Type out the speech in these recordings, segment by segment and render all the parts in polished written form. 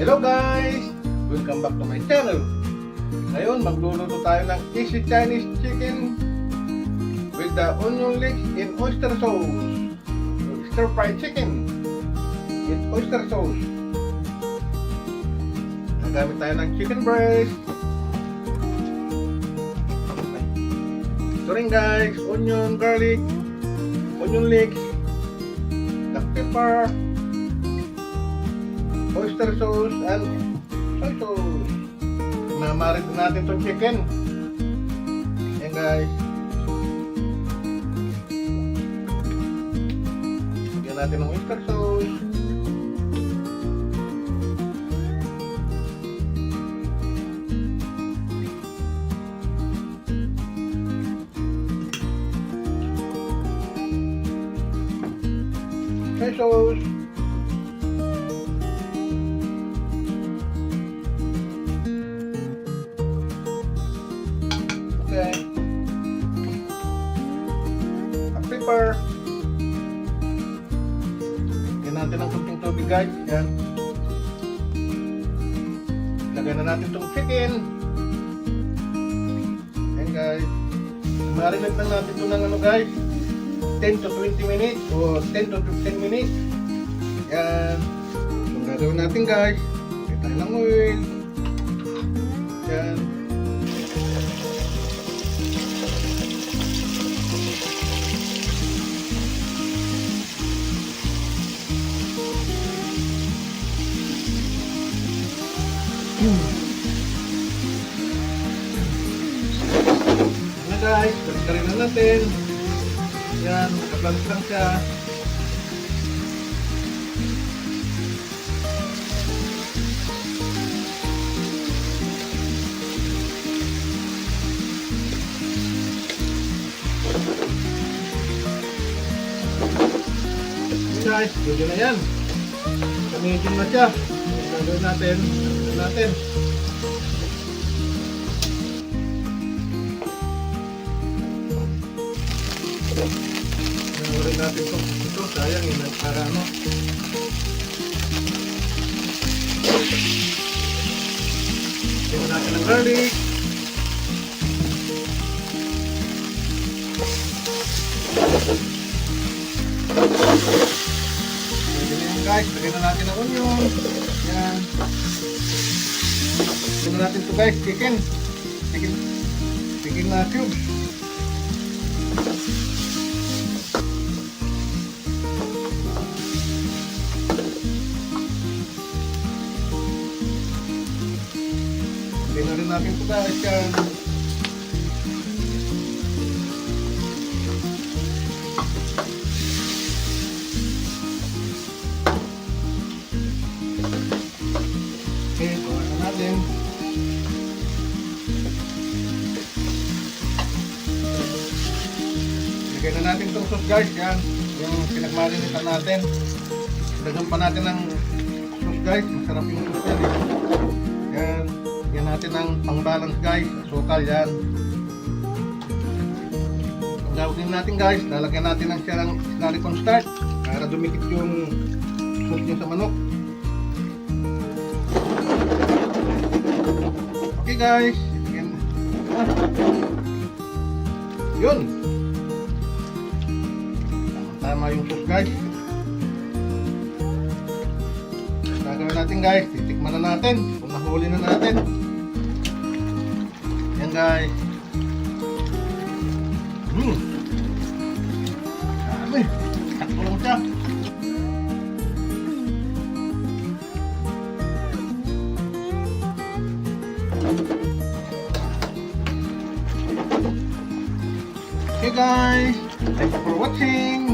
Hello guys! Welcome back to my channel. Ngayon, magluluto tayo ng easy Chinese chicken with the onion leeks in oyster sauce. Stir fried chicken with oyster sauce. Nagamit tayo ng chicken breast. Ito rin guys, onion, garlic, onion leeks, black pepper, oyster sauce and soy sauce. Mamarit natin itong chicken. Ayan guys. Lagyan natin ng oyster sauce. Soy sauce. Okay. Pepper. Lagyan natin ng kunting tubig guys. Yan. Lagyan na natin itong chicken. Yan guys. Marinate lang natin ito ng ano guys. 10 to 20 minutes o 10 to 15 minutes. Yan. So gagawin natin guys. Lagyan tayo ng oil. Yan. Yan guys, balik na natin. Yan, nakaplans lang siya. Yan guys, pwede na yan. Medium na siya. Gagawin natin. Gagawin natin ito. Sayang yun. Para ano. Gagawin natin ng garlic. Pwede na yan guys. Lagyan na natin ng onion. Yan. Lagyan na natin ito guys. Chicken na cubes. Lagyan na rin natin ito guys. Yan. Okay, bawa na natin. Lagyan na natin itong sauce guys. Yan. Yung pinagmarinitan natin. Lagyan pa natin ng sauce guys. Masarap yung sauce yan eh. Yan. Lagyan natin ng pang-balance guys. Asukal yan. Ang gawin natin guys, lalagyan natin ng siya ng silicone starch para dumikit yung sauce niya sa manok. Okay guys. Yun. Tama yung sauce guys. Gagawin natin guys, titikman na natin kung nahuli na natin. Yan guys. Dami. Sakto lang siya. Okay guys, thank you for watching.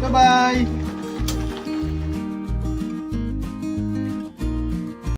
Bye bye.